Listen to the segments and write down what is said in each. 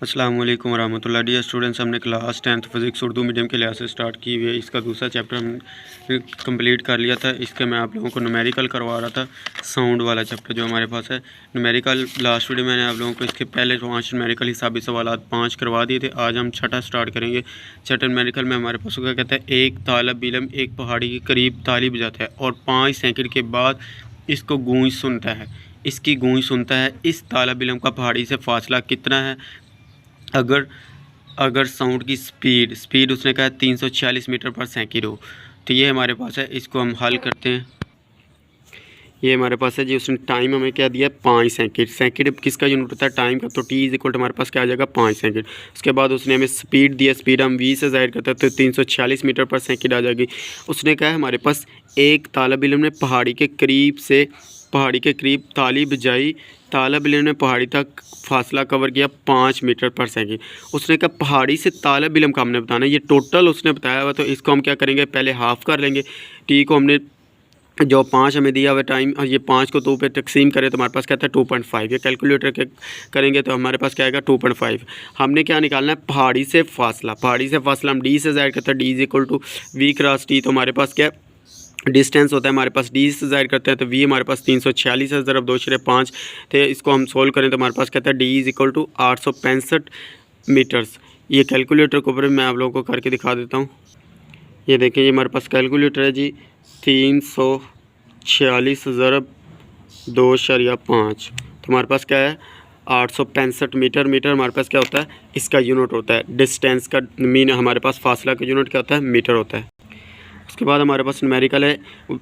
अस्सलाम वालेकुम वरहमतुल्लाह। Dear students, हमने class 10th physics Urdu medium के लिहाज से स्टार्ट की हुई है। इसका दूसरा चैप्टर हमने कंप्लीट कर लिया था। इसके मैं आप लोगों को न्यूमेरिकल करवा रहा था, साउंड वाला चैप्टर जो हमारे पास है। न्यूमेरिकल लास्ट वीडियो मैंने आप लोगों को इसके पहले 5 न्यूमेरिकल हिसाबी सवाल 5 करवा दिए थे। आज हम छठा स्टार्ट करेंगे। छठे न्यूमेरिकल में हमारे पास क्या कहता है, एक तालब इल्म एक पहाड़ी के करीब ताली बजाता है और 5 सेकंड के बाद इसको गूंज सुनता है। इसकी गूंज सुनता है। इस तालब इल्म का पहाड़ी से फासला कितना है? अगर साउंड की स्पीड उसने कहा 346 मीटर पर सेकंड हो, तो ये हमारे पास है। इसको हम हल करते हैं। ये हमारे पास है जी। उसने टाइम हमें क्या दिया है, 5 सेकंड। सेकंड किसका यूनिट होता है? टाइम का। तो टी इज इक्वल टू हमारे पास क्या आ जाएगा, 5 सेकंड। उसके बाद उसने हमें स्पीड दिया। स्पीड हम v से ज़ाहिर करते हैं तो 346 मीटर पर सेकंड आ जाएगी। उसने कहा है हमारे पास एक तालब इल्म ने पहाड़ी के करीब ताली बजाई। तालब इल्म ने पहाड़ी तक फासला कवर किया 5 मीटर पर सेकंड। उसने कहा पहाड़ी से तालब इल्म का हमने बताना है। ये टोटल उसने बताया हुआ, तो इसको हम क्या करेंगे, पहले हाफ़ कर लेंगे। टी को हमने जो 5 हमें दिया हुआ टाइम, और ये 5 को 2 पे तकसीम करें तो हमारे पास क्या था 2.5। ये कैलकुलेटर के करेंगे तो हमारे पास क्या आएगा 2.5। हमने क्या निकालना है, पहाड़ी से फासला हम डी से ज़ाहिर करते हैं। D is equal to V cross T. तो हमारे पास क्या डिस्टेंस होता है, हमारे पास डी से ज़ाहिर करते हैं तो वी हमारे पास 346 है ज़रब 2/5 थे। इसको हम सोल्व करें तो हमारे पास कहता है D is equal to 865 meters. ये कैलकुलेटर के ऊपर मैं आप लोगों को करके दिखा देता हूँ। ये देखें, ये हमारे पास कैलकुलेटर है जी। 346 ज़रब 2/5, तो हमारे पास क्या है 865 मीटर। मीटर हमारे पास क्या होता है, इसका यूनिट होता है। डिस्टेंस का मीन हमारे पास फासला का यूनिट क्या होता है, मीटर होता है। उसके बाद हमारे पास न्यूमेरिकल है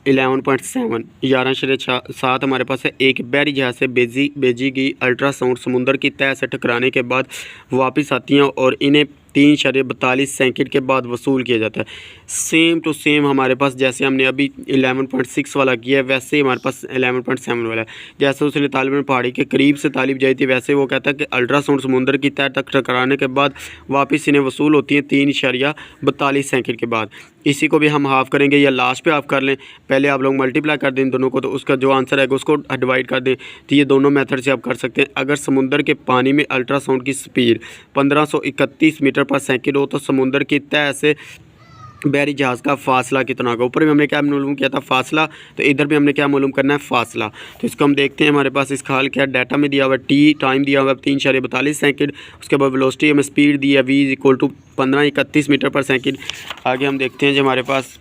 11.7 11/7 हमारे पास है। एक बहरी जहाज़ से भेजी अल्ट्रासाउंड समुंदर की तह से टकराने के बाद वापस आती हैं और इन्हें 3.42 सेकंड के बाद वसूल किया जाता है। सेम टू सेम हमारे पास जैसे हमने अभी 11.6 वाला किया है, वैसे ही हमारे पास 11.7 वाला है। जैसे उसने तालिब ने पहाड़ी के करीब से तालिब जाई थी, वैसे वो कहता है कि अल्ट्रासाउंड समुंदर की तह तक टकराने के बाद वापस इन्हें वसूल होती हैं 3.42 सेकंड के बाद। इसी को भी हम हाफ़ करेंगे या लास्ट पे हाफ़ कर लें। पहले आप लोग मल्टीप्लाई कर दें दोनों को, तो उसका जो आंसर आएगा उसको डिवाइड कर दें। तो ये दोनों मेथड से आप कर सकते हैं। अगर समुंदर के पानी में अल्ट्रासाउंड की स्पीड 1531 मीटर पर सेकंड हो, तो समुंदर की तह से बहरी जहाज़ का फासला कितना होगा। ऊपर भी हमने क्या मालूम किया था, फासला, तो इधर भी हमने क्या मालूम करना है, फासला। तो इसको हम देखते हैं। हमारे पास इसका हल क्या डाटा में दिया हुआ है, टी टाइम दिया हुआ है 3.42 सेकंड। उसके बाद वेलोसिटी हमें स्पीड दी है v is equal to 1531 meter per second. आगे हम देखते हैं जो हमारे पास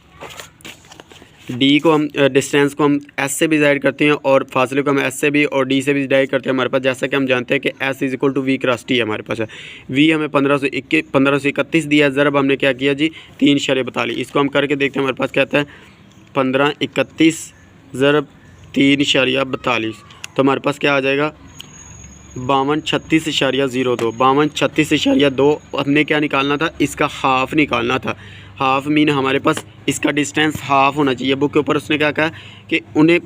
डी को हम डिस्टेंस को हम एस से भी ज़ाहिर करते हैं और फासले को हम एस से भी और डी से भी ज़ाहिर करते हैं। हमारे पास जैसा कि हम जानते हैं कि S is equal to V cross T हमारे पास है। वी हमें 1531 दिया है, ज़रब हमने क्या किया जी 3.42। इसको हम करके देखते हैं। हमारे पास क्या आता है 1531 ज़रब 3.42, तो हमारे पास क्या आ जाएगा 5236.02। 5236.2 हमने क्या निकालना था, इसका हाफ़ निकालना था। हाफ़ मीन हमारे पास इसका डिस्टेंस हाफ़ होना चाहिए। बुक के ऊपर उसने क्या कहा कि उन्हें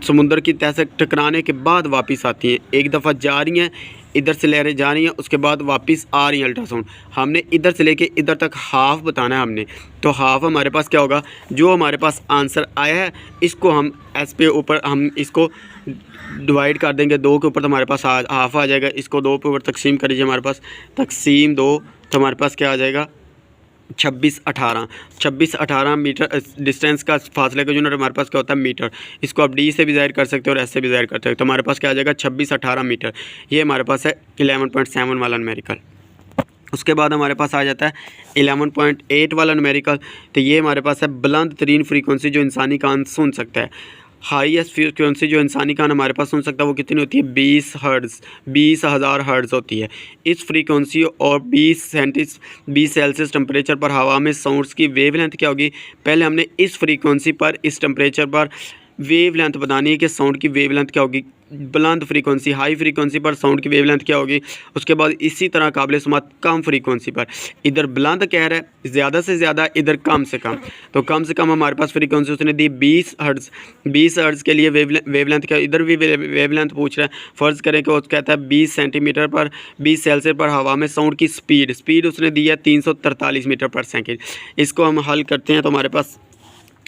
समुंदर की तह से टकराने के बाद वापस आती हैं। एक दफ़ा जा रही हैं, इधर से लहरें जा रही हैं, उसके बाद वापस आ रही हैं अल्ट्रासाउंड। हमने इधर से लेके इधर तक हाफ़ बताना है हमने। तो हाफ़ हमारे पास क्या होगा, जो हमारे पास आंसर आया है इसको हम एस पे ऊपर हम इसको डिवाइड कर देंगे 2 के ऊपर, तो हमारे पास हाफ़ आ जाएगा। इसको 2 के ऊपर तकसीम करिए, हमारे पास तकसीम 2, तो हमारे पास क्या आ जाएगा 26-18 मीटर। डिस्टेंस का फासले का यूनिट हमारे पास क्या होता है, मीटर। इसको आप डी से भी ज़ाहिर कर सकते हो और एस से भी ज़ाहिर कर सकते हो। तो हमारे पास क्या आ जाएगा 26-18 मीटर। ये हमारे पास है 11.7 वाला न्यूमेरिकल। उसके बाद हमारे पास आ जाता है 11.8 वाला न्यूमेरिकल। तो ये हमारे पास है बुलंद तरीन फ्रीक्वेंसी जो इंसानी कान सुन सकता है। हाईएस्ट फ्रीक्वेंसी जो इंसानी कान हमारे पास सुन सकता है वो कितनी होती है, 20 हर्ट्ज़, 20,000 हर्ट्ज़ होती है। इस फ्रीक्वेंसी और 20 सेल्सियस टेम्परेचर पर हवा में साउंड्स की वेवलेंथ क्या होगी। पहले हमने इस फ्रीक्वेंसी पर इस टेम्परेचर पर वेवलेंथ बतानी है कि साउंड की वेवलेंथ क्या होगी। बुलंद फ्रीक्वेंसी हाई फ्रीक्वेंसी पर साउंड की वेवलेंथ क्या होगी। उसके बाद इसी तरह काबिल समात कम फ्रीक्वेंसी पर, इधर बुलंद कह रहा है ज़्यादा से ज़्यादा, इधर कम से कम। तो कम से कम हमारे पास फ्रीक्वेंसी उसने दी 20 हर्ट्ज़। 20 हर्ट्ज़ के लिए वेवलेंथ क्या, इधर भी वेवलेंथ पूछ रहा है। फ़र्ज़ करें कि वो कहता है 20 सेंटीमीटर पर 20 सेल्सियस पर हवा में साउंड की स्पीड उसने दी है 343 मीटर पर सेकेंड। इसको हम हल करते हैं तो हमारे पास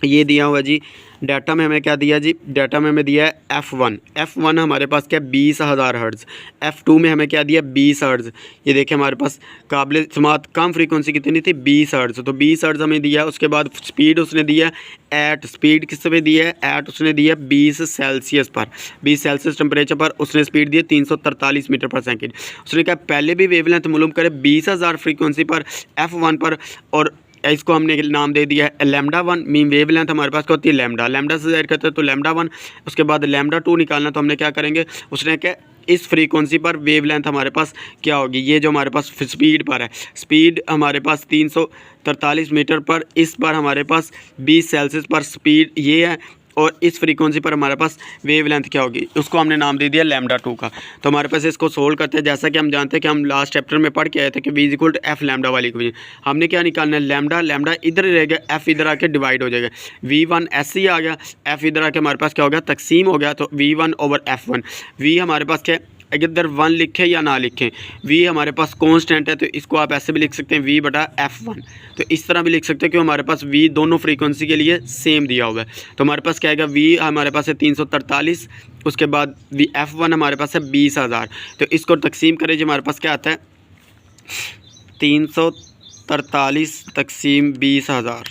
ये दिया हुआ जी डाटा में हमें क्या दिया जी, डाटा में हमें दिया है F1 हमारे पास क्या 20,000 हर्ट्ज़। F2 में हमें क्या दिया 20 हर्ट्ज़। ये देखिए हमारे पास काबिल समात कम फ्रीक्वेंसी कितनी थी 20 हर्ट्ज़, तो 20 हर्ट्ज़ हमें दिया। उसके बाद स्पीड उसने दिया एट, स्पीड किस पे दिया है एट, उसने दिया 20 सेल्सियस पर, 20 सेल्सियस टेम्परेचर पर उसने स्पीड दी 343 मीटर पर सेकेंड। उसने कहा पहले भी वेवलेंथ मालूम करे 20,000 फ्रीक्वेंसी पर F1 पर, और इसको हमने नाम दे दिया है λ1। मीन वेवलेंथ हमारे पास क्या होती है लैम्डा से ज़ाहिर करते हैं तो λ1। उसके बाद λ2 निकालना, तो हमने क्या करेंगे, उसने क्या इस फ्रीक्वेंसी पर वेवलेंथ हमारे पास क्या होगी, ये जो हमारे पास स्पीड पर है, स्पीड हमारे पास 343 मीटर पर, इस पर हमारे पास 20 सेल्सियस पर स्पीड ये है, और इस फ्रीक्वेंसी पर हमारे पास वेवलेंथ क्या होगी, उसको हमने नाम दे दिया λ2 का। तो हमारे पास इसको सोल्व करते हैं। जैसा कि हम जानते हैं कि हम लास्ट चैप्टर में पढ़ के आए थे कि v = f लैम्डा वाली इक्वेशन। हमने क्या निकालना है लैम्डा इधर रहेगा, f इधर आके डिवाइड हो जाएगा, v1 ऐसे ही आ गया, f इधर आके हमारे पास क्या हो गया तकसीम हो गया, तो v1/f1। v हमारे पास क्या इधर 1 लिखें या ना लिखें, v हमारे पास कांस्टेंट है, तो इसको आप ऐसे भी लिख सकते हैं v/f1। तो इस तरह भी लिख सकते हैं कि हमारे पास v दोनों फ्रीक्वेंसी के लिए सेम दिया हुआ है। तो हमारे पास क्या आएगा, v हमारे पास है 343, उसके बाद f1 हमारे पास है 20,000। तो इसको तकसीम करें जी, हमारे पास क्या आता है 343 तकसीम 20,000,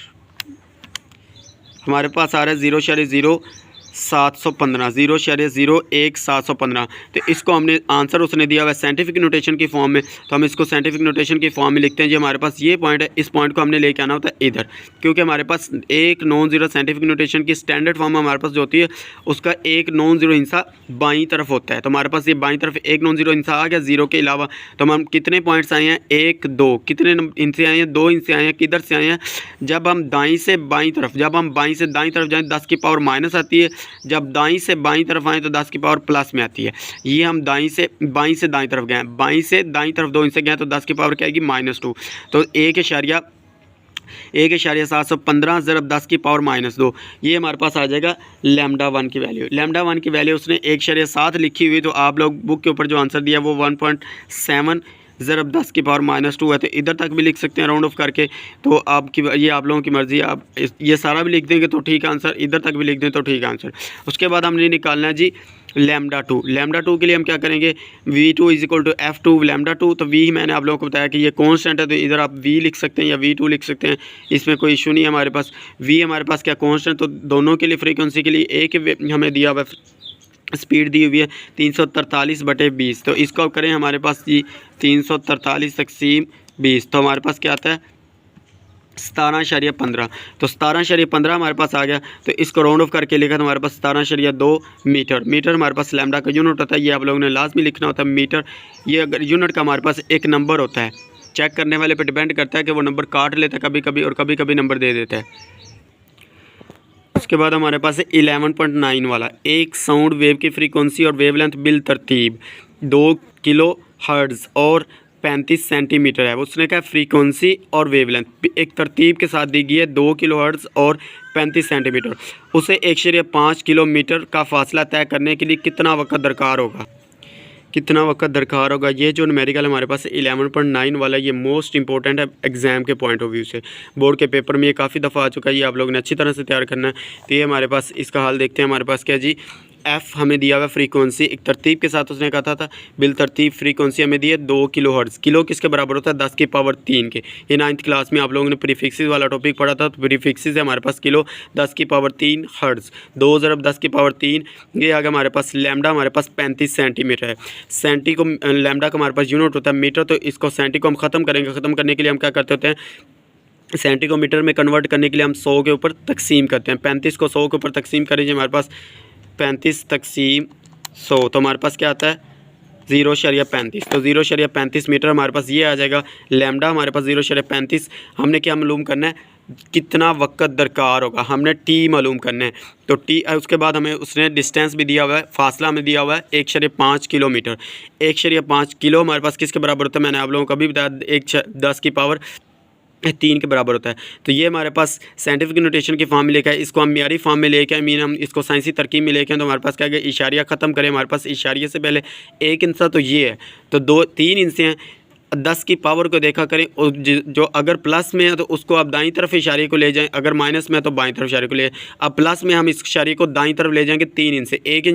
हमारे पास आ रहा है 0.0715, 0.01715। तो इसको हमने आंसर उसने दिया हुआ है साइंटिफिक नोटेशन की फॉर्म में, तो हम इसको साइंटिफिक नोटेशन की फॉर्म में लिखते हैं जी। हमारे पास ये पॉइंट है, इस पॉइंट को हमने लेके आना होता है इधर, क्योंकि हमारे पास एक नॉन ज़ीरो साइंटिफिक नोटेशन की स्टैंडर्ड फॉर्म हमारे पास जो होती है उसका एक नॉन ज़ीरो हिस्सा बाईं तरफ होता है। तो हमारे पास ये बाईं तरफ एक नॉन ज़ीरो हिस्सा आ गया ज़ीरो के अलावा। तो हम कितने पॉइंट्स आए हैं 1 2, कितने इनसे आए हैं 2 इनसे आए हैं, किधर से आए हैं जब हम दाईं से बाईं तरफ, जब हम बाईं से दाईं तरफ जाएँ 10 की पावर माइनस आती है, जब दाईं से बाईं तरफ आए तो 10 की पावर प्लस में आती है। ये हम बाईं से दाईं तरफ गए, बाईं से दाईं तरफ 2 इनसे गए तो 10 की पावर क्या आएगी -2। तो 1.715 ज़रब 10 की पावर -2, ये हमारे पास आ जाएगा λ1 की वैल्यू। λ1 की वैल्यू उसने 1.7 लिखी हुई, तो आप लोग बुक के ऊपर जो आंसर दिया वो 1.7 ज़रब 10 की पावर -2 है। तो इधर तक भी लिख सकते हैं राउंड ऑफ करके, तो आपकी ये आप लोगों की मर्ज़ी है, आप ये सारा भी लिख देंगे तो ठीक आंसर, इधर तक भी लिख दें तो ठीक आंसर। उसके बाद हमने निकालना है जी λ2 के लिए हम क्या करेंगे, v2 = f2 λ2। तो v मैंने आप लोगों को बताया कि ये कांस्टेंट है, तो इधर आप v लिख सकते हैं या v2 लिख सकते हैं, इसमें कोई इशू नहीं है। हमारे पास v हमारे पास क्या कांस्टेंट, तो दोनों के लिए फ्रीक्वेंसी के लिए एक हमें दिया हुआ स्पीड दी हुई है 343/20। तो इसको करें हमारे पास जी 343 तकसीम 20, तो हमारे पास क्या आता है 17.15। तो 17.15 हमारे पास आ गया, तो इसको राउंड ऑफ करके लिखा तो हमारे पास 17.2 मीटर हमारे पास लैम्डा का यूनिट होता है। ये आप लोगों ने लाजमी लिखना होता है मीटर। ये अगर यूनिट का हमारे पास एक नंबर होता है, चेक करने वाले पे डिपेंड करता है कि वो नंबर काट लेता है कभी कभी और कभी कभी नंबर दे देता है। उसके बाद हमारे पास है 11.9 वाला, एक साउंड वेव की फ्रीक्वेंसी और वेवलेंथ बिल तरतीब 2 किलो हर्ट्ज़ और 35 सेंटीमीटर है। उसने कहा फ्रीक्वेंसी और वेवलेंथ एक तरतीब के साथ दी गई है 2 किलो हर्ट्ज़ और 35 सेंटीमीटर। उसे 1.5 किलोमीटर का फासला तय करने के लिए कितना वक्त दरकार होगा, ये जो न्यूमेरिकल हमारे पास 11.9 वाला, ये मोस्ट इंपॉर्टेंट है एग्ज़ाम के पॉइंट ऑफ व्यू से। बोर्ड के पेपर में ये काफ़ी दफ़ा आ चुका है, ये आप लोगों ने अच्छी तरह से तैयार करना है। तो ये हमारे पास इसका हल देखते हैं। हमारे पास क्या जी, एफ़ हमें दिया हुआ फ्रीक्वेंसी एक तरतीब के साथ उसने कहा था बिल तरतीब फ्रीक्वेंसी हमें दी है 2 किलो हर्ट्ज़। किलो किसके बराबर होता है 10 की पावर 3 के। ये 9th क्लास में आप लोगों ने प्रीफिक्सेस वाला टॉपिक पढ़ा था। तो प्रीफिक्सेस है हमारे पास किलो 10 की पावर 3 हर्ट्ज़, 2 ज़रब 10 की पावर 3। ये आ गया हमारे पास लैम्डा, हमारे पास 35 सेंटीमीटर है। सेंटी को लैम्डा का हमारे पास यूनिट होता है मीटर, तो इसको सेंटी को हम ख़त्म करेंगे। ख़त्म करने के लिए हम क्या करते होते हैं, सेंटी को मीटर में कन्वर्ट करने के लिए हम 100 के ऊपर तकसीम करते हैं। 35 को 100 के ऊपर तकसीम करेंगे, हमारे पास 35 तकसीम 100, तो हमारे पास क्या आता है 0.35। तो 0.35 मीटर हमारे पास ये आ जाएगा। लैम्डा हमारे पास 0.35। हमने क्या मालूम करना है, कितना वक्त दरकार होगा, हमने टी मालूम करना है। तो टी, उसके बाद हमें उसने डिस्टेंस भी दिया हुआ है, फासला हमें दिया हुआ है 1.5 किलोमीटर। 1.5 किलो हमारे पास किसके बराबर होता है, मैंने आप लोगों को अभी बताया 10 की पावर 3 के बराबर होता है। तो ये हमारे पास साइंटिफिक नोटेशन की फॉर्म में लेकर, इसको हम मियारी फॉर्म में लेके मीन हम इसको साइंसी तरकीब में लेके, तो हमारे पास क्या है इशारिया ख़त्म करें। हमारे पास इशारिया से पहले एक इंसा तो ये है, तो 2 3 इंसे हैं, 10 की पावर को देखा करें, और जो अगर प्लस में है तो उसको आप दाईं तरफ इशारे को ले जाएं, अगर माइनस में है तो बाईं तरफ इशारे को ले जाएं। अब प्लस में हम इस इशारे को दाईं तरफ ले जाएंगे 3 इंच से, 1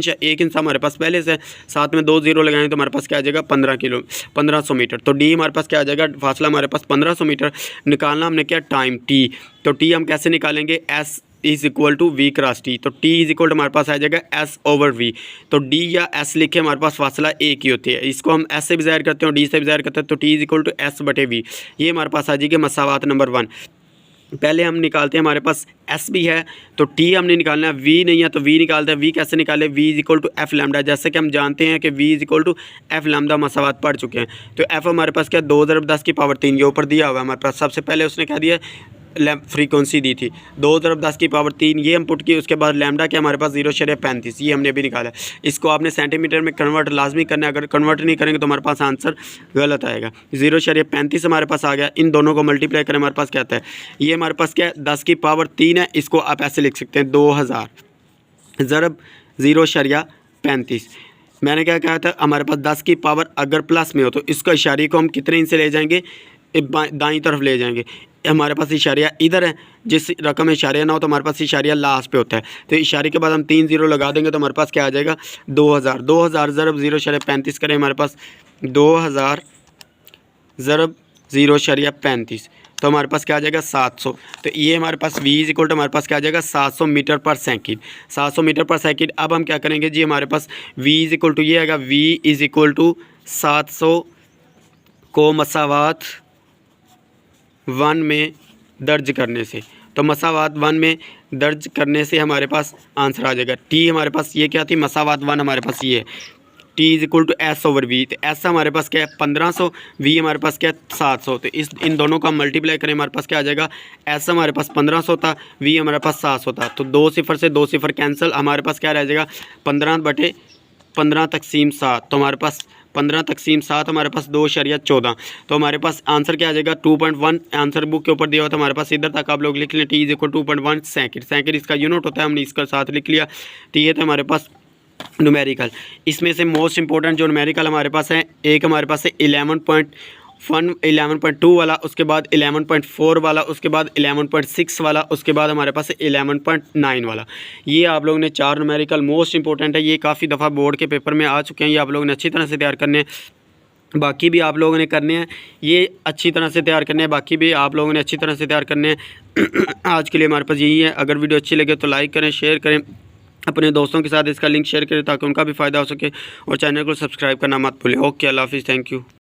इंच हमारे पास पहले से, साथ में 2 0 लगाएंगे तो हमारे पास क्या आ जाएगा 1500 मीटर। तो डी हमारे पास क्या आ जाएगा, फासला हमारे पास 1500 मीटर निकालना हमने क्या, टाइम टी। तो टी हम कैसे निकालेंगे, S is equal to V cross T. तो टी इज इक्वल टू हमारे पास आ जाएगा एस ओवर वी। तो डी या एस लिखे हमारे पास फासला एक ही होती है, इसको हम एस से भी ज़ाहिर करते हैं और डी से भी ज़ाहिर करते हैं। तो T is equal to S बटे वी, ये हमारे पास आ जाएगी मसावात नंबर 1। पहले हम निकालते हैं, हमारे पास एस भी है तो टी हमने निकालना है, वी नहीं है तो वी निकालते हैं। वी कैसे निकाले, v is equal to f lambda, जैसे कि हम जानते हैं कि v is equal to f lambda मसावात पढ़ चुके हैं। तो एफ हमारे पास क्या, 2 × 10 की पावर 3, ये ऊपर दिया हुआ है हमारे पास। सबसे पहले उसने क्या दिया, फ्रीक्वेंसी दी थी 2 × 10 की पावर 3, ये हम पुट किए। उसके बाद लैम्डा क्या हमारे पास 0.35, ये हमने भी निकाला। इसको आपने सेंटीमीटर में कन्वर्ट लाजमी करना है, अगर कन्वर्ट नहीं करेंगे तो हमारे पास आंसर गलत आएगा। 0.35 हमारे पास आ गया, इन दोनों को मल्टीप्लाई करें हमारे पास क्या आता है, ये हमारे पास क्या है 10 की पावर 3 है। इसको आप ऐसे लिख सकते हैं 2000 ज़रब 0.35। मैंने क्या कहा था, हमारे पास 10 की पावर अगर प्लस में हो तो इसका इशारे को हम कितने इंच से ले जाएंगे, दाईं तरफ ले जाएंगे। हमारे पास इशारिया इधर है, जिस रकम में इशारिया ना हो तो हमारे पास इशारिया लास्ट पे होता है। तो इशारे के बाद हम 3 0 लगा देंगे तो हमारे पास क्या आ जाएगा 2000। 2000 ज़रब 0.35 करें, हमारे पास 2000 ज़रब 0.35 तो हमारे पास क्या आ जाएगा 700। तो ये हमारे पास v इज इक्वल टू हमारे पास क्या आ जाएगा 700 metre per second. 700 metre per second. अब हम क्या करेंगे जी, हमारे पास v इज इक्वल टू ये आएगा, v इज इक्वल टू 700 को मसावात 1 में दर्ज करने से, तो मसावात 1 में दर्ज करने से हमारे पास आंसर आ जाएगा। टी हमारे पास ये क्या थी, मसावात 1 हमारे पास ये है, T is equal to S over V. तो एस हमारे पास क्या है 1500, वी हमारे पास क्या है 700। तो इन दोनों का मल्टीप्लाई करें हमारे पास क्या आ जाएगा, एस हमारे पास 1500 था, वी हमारे पास 700 था। तो 2 0 से 2 0 कैंसिल, हमारे पास क्या रह जाएगा 15/15 तकसीम 7। तो हमारे पास 15/7 हमारे पास 2.14। तो हमारे पास आंसर क्या आ जाएगा 2.1। आंसर बुक के ऊपर दिया हुआ था हमारे पास, इधर तक आप लोग लिख लें। T is equal 2.1 second. Second इसका यूनिट होता है, हमने इसका साथ लिख लिया। तो ये था हमारे पास न्यूमेरिकल। इसमें से मोस्ट इंपॉर्टेंट जो न्यूमेरिकल हमारे पास है, एक हमारे पास है 11.2 वाला, उसके बाद 11.4 वाला, उसके बाद 11.6 वाला, उसके बाद हमारे पास 11.9 वाला। ये आप लोगों ने 4 न्यूमेरिकल मोस्ट इंपॉर्टेंट है। ये काफ़ी दफ़ा बोर्ड के पेपर में आ चुके हैं, ये आप लोगों ने अच्छी तरह से तैयार करने हैं, बाकी भी आप लोगों ने करने हैं। ये अच्छी तरह से तैयार करने हैं, बाकी भी आप लोगों ने अच्छी तरह से तैयार करने हैं। आज के लिए हमारे पास यही है। अगर वीडियो अच्छी लगे तो लाइक करें, शेयर करें, अपने दोस्तों के साथ इसका लिंक शेयर करें ताकि उनका भी फ़ायदा हो सके, और चैनल को सब्सक्राइब करना मत भूलें। ओके, अल्लाह हाफिज़, थैंक यू।